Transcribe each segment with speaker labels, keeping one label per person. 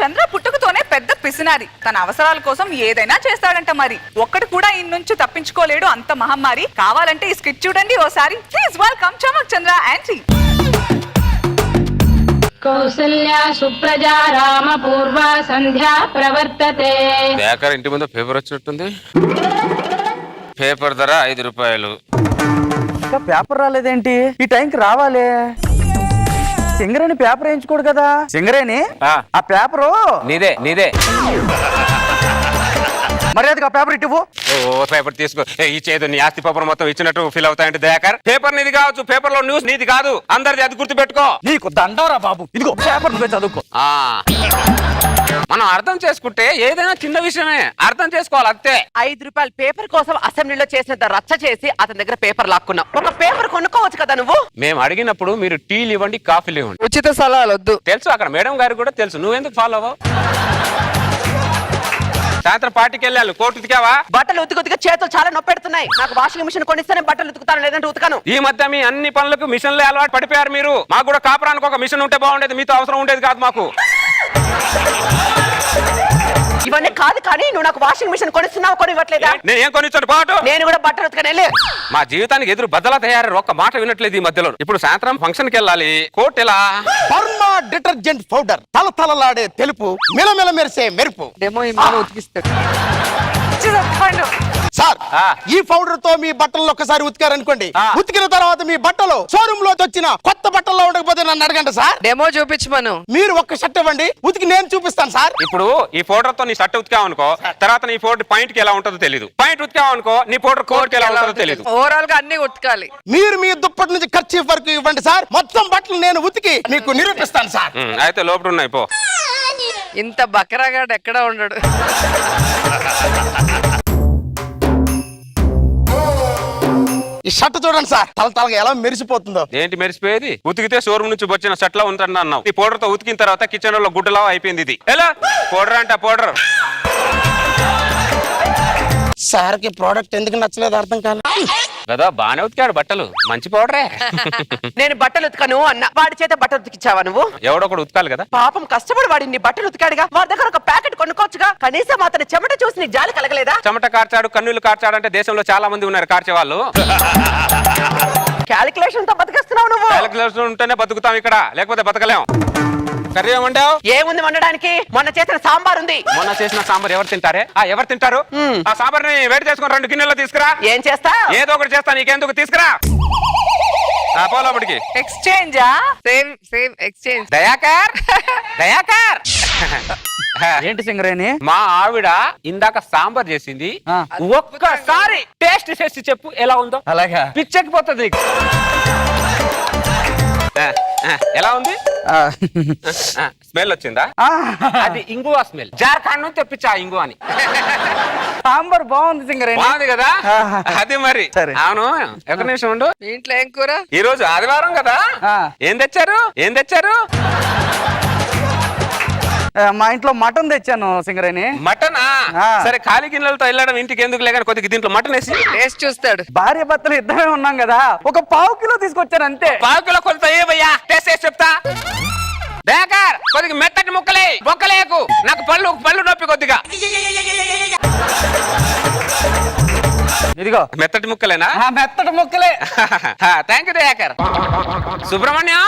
Speaker 1: చంద్ర పుట్టుకతోనే పెద్ద పిసినారి. తన అవసరాల కోసం ఏదైనా చేస్తాడంట. మరి ఒక్కడు కూడా ఈ నుంచి తప్పించుకోలేడు, అంత మహమ్మారి. కావాలంటే ఈ స్కిట్ చూడండి ఓసారి. Please welcome Chamak Chandra aunty.
Speaker 2: Kausalya సుప్రజా రామ పూర్వ సంధ్యా ప్రవర్తతే.
Speaker 3: ఇంటి ముందు పేపర్ వచ్చినట్టుంది. పేపర్ ధర 5 రూపాయలు.
Speaker 4: ఇంకా పేపర్ రాలేదేంటి? ఈ టైంకి రావాలే. సింగరేణి పేపర్ వేయించుకోడు కదా. సింగరేణి ఆ పేపరు
Speaker 3: నీదే
Speaker 4: మర్యాదగా పేపర్ ఇటువు.
Speaker 3: ఓ పేపర్ తీసుకో. ఇచ్చేది నీ ఆస్తి పేపర్ మొత్తం ఇచ్చినట్టు ఫీల్ అవుతాయంటే దయాకర్. పేపర్ నీది కావచ్చు, పేపర్ లో న్యూస్ నీది కాదు. అందరిది, అది గుర్తు పెట్టుకో.
Speaker 4: నీకు దండవరా బాబు. ఇదిగో పేపర్ నువ్వే చదువుకో.
Speaker 3: మనం అర్థం చేసుకుంటే ఏదైనా చిన్న విషయమే అర్థం చేసుకోవాలి అంతే.
Speaker 5: 5 రూపాయల పేపర్ కోసం అసెంబ్లీలో చేసినంత రచ్చ చేసి అతని దగ్గర పేపర్ లాక్కున్నాం. ఒక పేపర్ కొనుక్కోవచ్చు కదా నువ్వు.
Speaker 3: మేము అడిగినప్పుడు మీరు టీలు ఇవ్వండి, కాఫీలు ఇవ్వండి.
Speaker 5: ఉచిత సలహాలు వద్దు.
Speaker 3: తెలుసు, అక్కడ మేడం గారికి కూడా తెలుసు. నువ్వెందుకు ఫాలో అవ్వవు? సాయంత్రం పార్టీకి వెళ్ళాలి. కోర్టు ఉతికావా?
Speaker 5: బట్టలు ఉతికి చేతులు చాలా నొప్పి పెడుతున్నాయి. నాకు వాషింగ్ మిషన్ కొనిస్తేనే బట్టలు ఉతుకుతాను, లేదంటే ఉతకను.
Speaker 3: ఈ మధ్య మీ అన్ని పనులకు మిషన్లే అలవాటు పడిపోయారు మీరు. మాకు కూడా కాపురానికి ఒక మిషన్ ఉంటే బాగుండేది. మీతో అవసరం ఉండేది కాదు మాకు.
Speaker 5: ఇవన్నీ కాదు కానీ నువ్వు నాకు వాషింగ్ మిషన్ కొనిస్తున్నావు, కొనివ్వట్లేదా?
Speaker 3: నేను ఏం కొనిచ్చాను పాటు?
Speaker 5: నేను కూడా బట్టలు ఉతకనే.
Speaker 3: మా జీవితానికి ఎదురు బద్దలా తయారు. ఒక్క మాట వినట్లేదు ఈ మధ్యలో. ఇప్పుడు సాయంత్రం ఫంక్షన్ కి వెళ్ళాలి. కోర్టు ఎలా?
Speaker 6: బర్మా డిటర్జెంట్ పౌడర్, తలతలలాడే తెలుపు, మిలమిల మెరిసే మెరుపు.
Speaker 5: ఉతికిస్తాడు
Speaker 6: సార్, ఈ పౌడర్ తో మీ బట్టలు ఒక్కసారి ఉతికారనుకోండి, ఉతికిన తర్వాత మీ బట్టలు షోరూమ్ లో వచ్చిన కొత్త బట్టల్లో ఉండకపోతే నన్ను అడగండి సార్.
Speaker 5: డెమో చూపించమను.
Speaker 6: మీరు ఒక్క షర్ట్ ఇవ్వండి, ఉతికి నేను చూపిస్తాను సార్.
Speaker 3: ఇప్పుడు ఈ పౌడర్ తో నీ షర్ట్ ఉతికావు అనుకో, తర్వాత నీ పౌడర్ పాయింట్ కి ఎలా ఉంటుందో తెలియదు. పాయింట్ ఉతికావు అనుకో, నీ పౌడర్ కోట్ కి ఎలా ఉంటుందో తెలియదు.
Speaker 5: ఓవరాల్ గా అన్ని ఉతకాలి.
Speaker 6: మీరు మీ దుప్పటి నుంచి కర్చీఫ్ వరకు ఇవ్వండి సార్. మొత్తం బట్టలు నేను ఉతికి మీకు నిరూపిస్తాను సార్.
Speaker 3: అయితే లోపల ఉన్నాయి పో.
Speaker 5: ఇంత బకరాగాడు ఎక్కడ ఉండడు.
Speaker 6: ఈ షర్ట్ చూడండి సార్, తలతలగా ఎలా మెరిసిపోతుందో.
Speaker 3: ఏంటి మెరిసిపోయేది? ఉతికితే షోరూమ్ నుంచి వచ్చిన షర్ట్ లో ఉంటుంది అన్నావు. ఈ పౌడర్ తో ఉతికిన తర్వాత కిచెన్ లో గుడ్డలా అయిపోయింది. ఇది ఎలా పౌడర్ అంట? పౌడర్
Speaker 6: సార్ కి ప్రోడక్ట్ ఎందుకు నచ్చలేదు అర్థం కాదు
Speaker 3: కదా. బానే ఉతికాడు బట్టలు, మంచి పౌడరే.
Speaker 5: నేను బట్టలు ఉతకను అన్న వాడి చేత బట్టలు ఉతికిచ్చావా నువ్వు?
Speaker 3: ఎవడో ఒకడు ఉతకాలి కదా.
Speaker 5: పాపం కష్టపడి వాడిని బట్టలు ఉతికాడుగా. వాడి దగ్గర ఒక ప్యాకెట్ కొనుక్కోవచ్చుగా. కనీసం అతని చెమట చూసి నీకు జాలి కలగలేదా?
Speaker 3: చెమట కార్చాడు, కన్నులు కార్చాడు అంటే దేశంలో చాలా మంది ఉన్నారు కార్చే వాళ్ళు.
Speaker 5: క్యాలిక్యులేషన్ తో బతికేస్తున్నావు నువ్వు.
Speaker 3: క్యాలిక్యులేషన్ ఉంటేనే బతుకుతాం ఇక్కడ, లేకపోతే బతకలేం. కర్రీ ఏమంటావు?
Speaker 5: ఏముంది వండడానికి? మొన్న చేసిన సాంబార్ ఉంది.
Speaker 3: మొన్న చేసిన సాంబార్ ఎవరు తింటారే? ఎవరు తింటారు? ఆ సాంబార్ ని వేడి చేసుకుని 2 గిన్నెల్లో తీసుకురా.
Speaker 5: ఏం చేస్తా?
Speaker 3: ఏదో ఒకటి చేస్తా, నీకెందుకు? తీసుకురా. పోలోపటికి.
Speaker 1: ఎక్స్చేంజా?
Speaker 5: Same exchange.
Speaker 3: దయాకర్ దయాకర్
Speaker 4: ఏంటి సింగరేణి?
Speaker 3: మా ఆవిడ ఇందాక సాంబార్ చేసింది. ఒక్కసారి టేస్ట్ చేసి చెప్పు ఎలా ఉందో.
Speaker 4: అలాగా?
Speaker 3: పిచ్చెక్కిపోతుంది నీకు. ఎలా ఉంది? స్మెల్ వచ్చిందా? అది ఇంగువా స్మెల్. జార్ఖండ్ నుంచి తెప్పించా ఇంగువాని.
Speaker 4: సాంబార్ బాగుంది సింగరేణి.
Speaker 3: బాగుంది కదా. అది మరి. అవును, ఒక నిమిషం ఉండు.
Speaker 5: ఇంట్లో ఏం కూర?
Speaker 3: ఈ రోజు ఆదివారం కదా. ఏం తెచ్చారు?
Speaker 4: మా ఇంట్లో మటన్ తెచ్చాను సింగరేణి.
Speaker 3: మటనా? సరే, ఖాళీ గిన్నెలతో వెళ్ళడం ఇంటికి ఎందుకు లేక కొద్దిగా దీంట్లో మటన్ వేసి
Speaker 5: టేస్ట్ చూస్తాడు.
Speaker 4: భార్య భర్తలు ఇద్దరే ఉన్నాం కదా, ఒక 1/2 కిలో తీసుకొచ్చాను అంతే.
Speaker 3: 1/2 కిలో కొంత ఏవయ్యా, టేస్ట్ చేసి చెప్తా. దయాకర్ కొద్దిగా మెత్తటి ముక్కలే, బొక్కలేకు. నాకు పళ్ళు నొప్పి కొద్దిగా.
Speaker 4: ఇదిగో
Speaker 3: మెత్తటి ముక్కలేనా?
Speaker 4: మెత్తటి ముక్కలే.
Speaker 3: Thank you Dayakar. సుబ్రహ్మణ్యం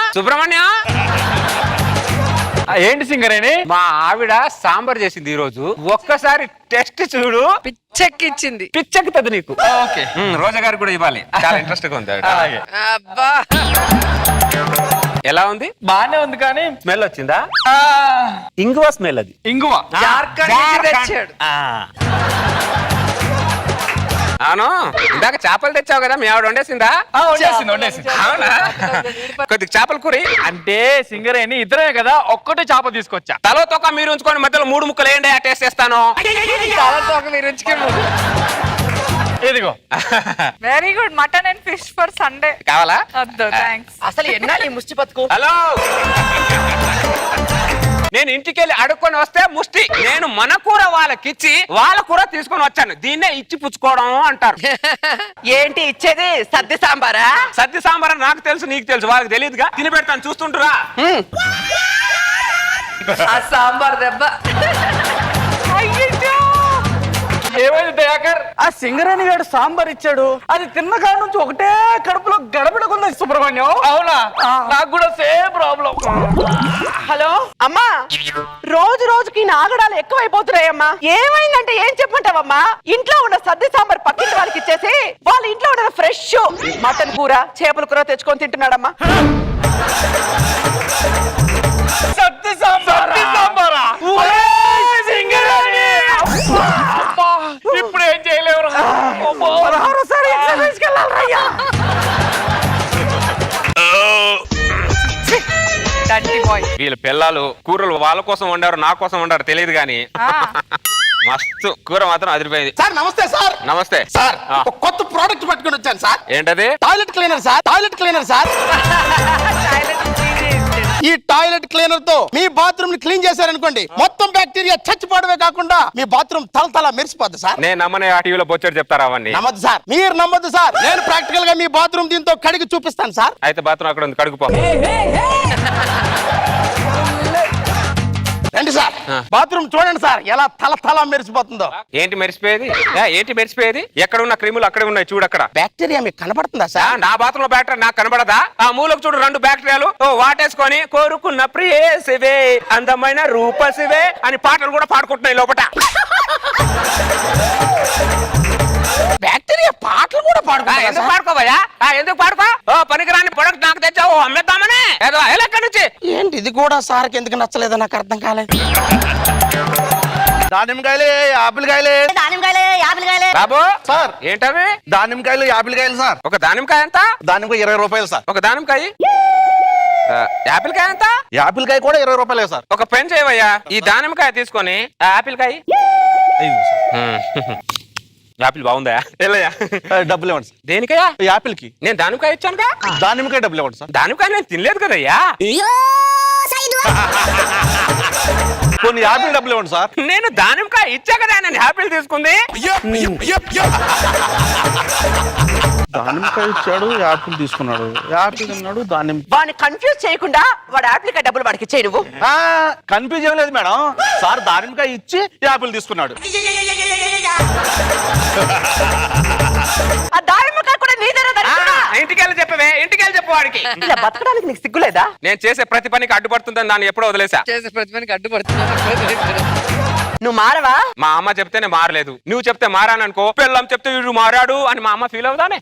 Speaker 4: ఏంటి సింగరేణి?
Speaker 3: మా ఆవిడ సాంబార్ చేసింది ఈ రోజు. ఒక్కసారి టెస్ట్ చూడు. పిచ్చెక్కుతుంది నీకు. రోజా గారు కూడా ఇవ్వాలి, చాలా ఇంట్రెస్ట్ గా ఉంది.
Speaker 5: అబ్బా,
Speaker 3: ఎలా ఉంది?
Speaker 4: బానే ఉంది కానీ
Speaker 3: స్మెల్ వచ్చిందా? ఇంగువా స్మెల్. అది
Speaker 4: ఇంగువా.
Speaker 5: తెచ్చాడు.
Speaker 3: అవును, ఇందాక చేపలు తెచ్చావు కదా, మీ ఆవిడ వండేసిందా?
Speaker 4: వండేసింది.
Speaker 3: అవునా? కొద్దిగా చేపల కూర
Speaker 4: అంటే సింగరేణి ఇద్దరే కదా, ఒక్కటే చేప తీసుకొచ్చా.
Speaker 3: తలో తొక్క మీరు ఉంచుకొని మధ్యలో 3 ముక్కలు వేయండి, టేస్ట్ చేస్తాను.
Speaker 4: ఇదిగో.
Speaker 1: Very good. Mutton and fish for Sunday
Speaker 3: కావాలా?
Speaker 1: వద్దు థాంక్స్.
Speaker 5: అసలు ఎన్నాళ్ళు ఈ ముష్టి బతుకు?
Speaker 3: హలో, నేను ఇంటికి వెళ్ళి అడుక్కొని వస్తే ముష్టి. నేను మన కూర వాళ్ళకిచ్చి వాళ్ళ కూర తీసుకొని వచ్చాను. దీన్నే ఇచ్చి పుచ్చుకోవడం అంటారు.
Speaker 5: ఏంటి ఇచ్చేది? సద్ది సాంబారా?
Speaker 3: సద్ది సాంబార్ నాకు తెలుసు, నీకు తెలుసు, వాళ్ళకి తెలియదుగా. తిని పెడతాను, చూస్తుంటురా.
Speaker 5: ఆ సాంబార్ దెబ్బ.
Speaker 3: ఏమైంది దయాకర్?
Speaker 4: ఆ సింగరేణి గారు సాంబార్ ఇచ్చాడు, అది తిన్న కాడ నుంచి ఒకటే కడుపులో గడబిడకుంది సుబ్రహ్మణ్యం.
Speaker 3: అవునా? నాకు కూడా సేమ్ ప్రాబ్లం.
Speaker 5: హలో అమ్మా, రోజు రోజుకి నాగడాలు ఎక్కువైపోతున్నాయమ్మా. ఏమైందంటే ఏం చెప్పంటావమ్మా? ఇంట్లో ఉన్న సద్ది సాంబార్ పక్కింటి వాళ్ళకి ఇచ్చేసి వాళ్ళ ఇంట్లో ఉన్న ఫ్రెష్ మటన్ కూర, చేపల కూర తెచ్చుకొని తింటున్నాడమ్మా.
Speaker 3: సత్తి సాంబారా? ఇప్పుడు ఏం చేయలేవు. వీళ్ళ పిల్లలు కూరలు వాళ్ళ కోసం వండారు, నా కోసం వండారు తెలియదు గాని మస్తు కూర మాత్రం అదిరిపోయింది.
Speaker 6: సార్ నమస్తే సార్.
Speaker 3: నమస్తే
Speaker 6: సార్. ఒక కొత్త ప్రోడక్ట్ పట్టుకొని వచ్చాను సార్.
Speaker 3: ఏంటది?
Speaker 6: Toilet cleaner sir. Toilet cleaner sir. ఈ టాయిలెట్ క్లీనర్ తో మీ బాత్రూమ్ ని క్లీన్ చేశారనుకోండి, మొత్తం బ్యాక్టీరియా చచ్చిపోవడమే కాకుండా మీ బాత్రూమ్ తల మెరిసిపోద్ది సార్.
Speaker 3: నేను నమ్మనే ఆ టీవీలో బొచ్చాడు చెప్తారా అవన్నీ?
Speaker 6: నమ్మద్దు సార్, మీరు నమ్మద్దు సార్. నేను ప్రాక్టికల్ గా మీ బాత్రూమ్ దీంతో కడిగి చూపిస్తాను సార్.
Speaker 3: అయితే బాత్రూమ్ అక్కడ ఉంది, కడుగుపో.
Speaker 6: రండి సార్, బాత్రూమ్ చూడండి సార్ ఎలా తల మెరిసిపోతుందో.
Speaker 3: ఏంటి మెరిసిపోయేది? ఏంటి మెరిసిపోయేది? ఎక్కడ ఉన్న క్రిములు అక్కడే ఉన్నాయి, చూడు అక్కడ.
Speaker 6: బ్యాక్టీరియా మీకు కనబడుతుందా సార్?
Speaker 3: నా బాత్రూమ్ లో బ్యాక్టీరియా నాకు కనబడదా? ఆ మూలకు చూడు 2 బ్యాక్టీరియాలు వాటేసుకొని కోరుకున్న ప్రియేసివే అందమైన రూపసివే అని పాటలు కూడా పాడుకుంటున్నాయి లోపట.
Speaker 6: బ్యాక్టీరియా పాటలు కూడా
Speaker 3: ఎందుకు పాడుకోవయ్యా? ఎందుకు పాడుకో? పనికిరాని ప్రొడక్ట్ నాకు తెచ్చావు, అమ్మేద్దామనే ఎక్కడి నుంచి?
Speaker 6: ఏంటి ఇది కూడా సార్కి ఎందుకు నచ్చలేదో నాకు అర్థం కాలేదు.
Speaker 7: దానిమ్మకాయలే యాపిల్కాయలే
Speaker 3: బాబు
Speaker 7: సార్.
Speaker 3: ఏంటవి?
Speaker 7: దానిమ్మకాయలు యాపిల్కాయలు సార్.
Speaker 3: ఒక దానిమ్మకాయ ఎంత?
Speaker 7: దానిమ్మకాయ 20 రూపాయలు సార్.
Speaker 3: ఒక దానిమ్మకాయ. యాపిల్కాయ ఎంత?
Speaker 7: యాపిల్కాయ కూడా 20 రూపాయలే సార్.
Speaker 3: ఒక పెన్ చేయవయ్యా. ఈ దానిమ్మకాయ తీసుకొని ఆ యాపిల్కాయ. యాపిల్ బాగుందా? వెళ్ళయ్యా.
Speaker 7: డబ్బులు ఇవ్వండి సార్.
Speaker 3: దేనికయ్యా?
Speaker 7: యాపిల్ కి.
Speaker 3: నేను దానిమ్మకాయ ఇచ్చానుగా.
Speaker 7: దానిమ్మకాయ డబ్బులు ఇవ్వండి సార్.
Speaker 3: దానిమ్మకాయ నేను తినలేదు కదయ్యా.
Speaker 7: కొన్ని యాపిల్ డబ్బులు ఇవ్వండి సార్.
Speaker 3: నేను దానిమ్మకాయ ఇచ్చా కదా, నేను యాపిల్ తీసుకుంది.
Speaker 7: దానిమ్మకాయ ఇచ్చాడు, యాపిల్ తీసుకున్నాడు. యాపిల్ అన్నాడు, దానిమ్మ.
Speaker 5: వాడిని కన్ఫ్యూజ్ చేయకుండా వాడు యాప్లికా డబ్బులు వాడికి ఇచ్చేయి నువ్వు.
Speaker 7: కన్ఫ్యూజ్ ఏం లేదు మేడం. సార్ దానిమ్మకాయ ఇచ్చి యాపిల్ తీసుకున్నాడు.
Speaker 5: ఆ దానిమ్మకాయ కూడా నీ దగ్గర
Speaker 3: ఇంటికెళ్ళి చెప్పవే, ఇంటికెళ్ళి చెప్పు వాడికి.
Speaker 5: ఇలా బతకడానికి నీకు సిగ్గులేదా?
Speaker 3: నేను చేసే ప్రతి పనికి అడ్డుపడుతుందని దాన్ని ఎప్పుడో వదిలేసా.
Speaker 5: చేసే ప్రతి పనికి అడ్డుపడుతున్నా. నువ్వు మారవా?
Speaker 3: మా అమ్మ చెప్తేనే మారలేదు, నువ్వు చెప్తే మారాననుకో, పిల్లం చెప్తే వీడు మారాడు అని మా అమ్మ ఫీల్ అవుతానే.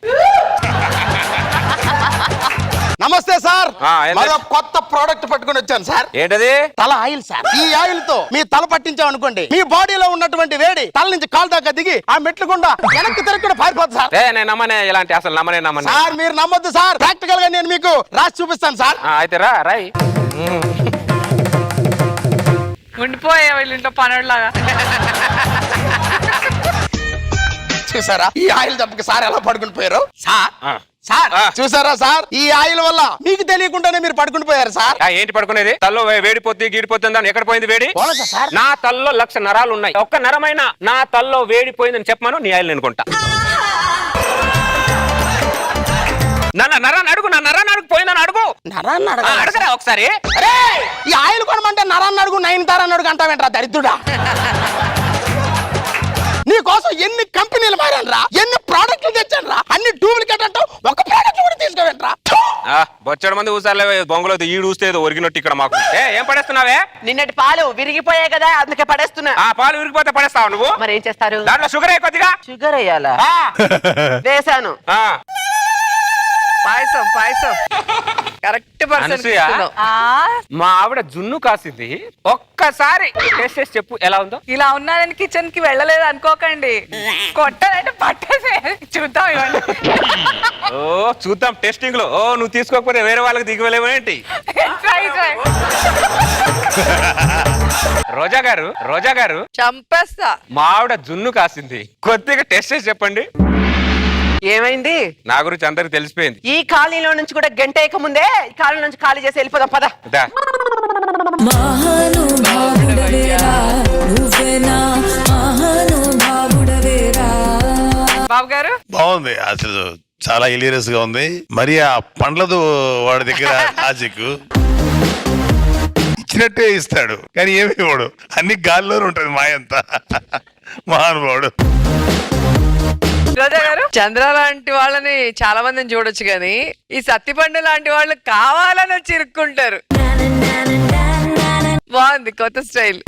Speaker 6: నమస్తే సార్.
Speaker 3: ఏంది?
Speaker 6: మరో కొత్త ప్రోడక్ట్ పట్టుకొని వచ్చాను సార్.
Speaker 3: ఏంటది?
Speaker 6: తల ఆయిల్ సార్. ఈ ఆయిల్ తో మీ తల పట్టించామనుకోండి, మీ బాడీలో ఉన్నటువంటి వేడి తల నుంచి కాలు దాకా దిగి ఆ మెట్లు గుండా వెనక్కి తిరగకుండా పారిపోతుంది సార్.
Speaker 3: నేను నమ్మనే, ఇలాంటి అసలు నమ్మనే.
Speaker 6: సార్ మీరు నమ్మొద్దు సార్, ప్రాక్టికల్ గా నేను మీకు రాసి చూపిస్తాను సార్.
Speaker 3: అయితే రాయ్.
Speaker 1: ఉండిపోయా వీళ్ళ ఇంట్లో పనులాగా.
Speaker 6: చూసారా ఈ ఆయిల్ దెబ్బకి సార్ ఎలా పడుకుని పోయారు? సార్ సార్
Speaker 3: ఆ.
Speaker 6: చూసారా సార్, ఈ ఆయిల్ వల్ల మీకు తెలియకుండానే మీరు పడుకుని పోయారు సార్.
Speaker 3: ఏంటి పడుకునేది? తల్లో వేడిపోద్ది గీడిపోతుంది అని ఎక్కడ పోయింది వేడి?
Speaker 6: పోలేదా సార్?
Speaker 3: నా తల్లో 1,00,000 నరాలు ఉన్నాయి, ఒక్క నరమైన నా తల్లో వేడిపోయిందని చెప్పమను, నీ ఆయిల్ అనుకుంటా. నరాన్ని అడుగు, నా నరాన్ని అడుగు, పోయిందని అడుగు.
Speaker 6: నరాన్ని
Speaker 3: అడగరా ఒకసారి.
Speaker 6: అరే ఈ ఆయిల్ కొనమంటే నరాన్ని అడుగు, 9 తారాన్ని అడుగు అంటావేంట్రా దరిద్రుడా? నీ కోసం ఎన్ని కంపెనీలు మారానురా, ఎన్ని ప్రోడక్ట్లు తెచ్చానురా, అన్ని డూప్లికేట్ అంటావు, ఒక ప్రోడక్ట్ కూడా తీసుకోవేంట్రా?
Speaker 3: బొచ్చడు మంది ఊసాలే బొంగులో ఈడు ఊస్తే ఒరిగినట్టు ఇక్కడ మాకు. ఏం పడేస్తున్నావే?
Speaker 5: నిన్నటి పాలు విరిగిపోయాయి కదా, అందుకే పడేస్తున్నా.
Speaker 3: ఆ పాలు విరిగిపోతే పడేస్తావు నువ్వు?
Speaker 5: మరి ఏం చేస్తారు?
Speaker 3: దాంట్లో షుగర్ కొద్దిగా.
Speaker 5: షుగర్ వేయాలా?
Speaker 3: ఆ.
Speaker 5: వేసాను. పాయసం కరెక్ట్
Speaker 3: అనసూయ, మా ఆవిడ జున్ను కాసింది, ఒక్కసారి టేస్ట్ చేసి చెప్పు ఎలా ఉందో.
Speaker 1: ఇలా ఉన్నారని కిచెన్ కి వెళ్ళలేదు అనుకోకండి, కొట్టాలంటే పట్టేసే. చూద్దాం ఇవ్వండి.
Speaker 3: ఓ చూద్దాం టెస్టింగ్ లో. నువ్వు తీసుకోకపోతే వేరే వాళ్ళకి దిగివలేమేంటి? రోజా గారు
Speaker 5: చంపేస్తా.
Speaker 3: మా ఆవిడ జున్ను కాసింది, కొద్దిగా టెస్ట్ చేసి చెప్పండి.
Speaker 5: ఏమైంది?
Speaker 3: నా గురించి అందరికి తెలిసిపోయింది.
Speaker 5: ఈ కాలనీలో నుంచి కూడా గంటేయక ముందే ఈ కాలనీ నుంచి ఖాళీ చేసి వెళ్ళిపోదాం పద.
Speaker 3: దా.
Speaker 1: బాబు గారు
Speaker 8: బాగుంది అసలు, చాలా హిలీరియస్ గా ఉంది. మరి ఆ పండ్లదు వాడి దగ్గర లాజిక్ ఇచ్చినట్టే ఇస్తాడు కానీ ఏమి ఇవ్వడు, అన్ని గాల్లోనే ఉంటది మాయంతా. మహానుభావుడు.
Speaker 1: రోజా గారు,
Speaker 9: చంద్ర లాంటి వాళ్ళని చాలా మందిని చూడొచ్చు కానీ ఈ సత్తిపండు లాంటి వాళ్ళు కావాలని వచ్చి ఇరుక్కుంటారు. బాగుంది కొత్త స్టైల్.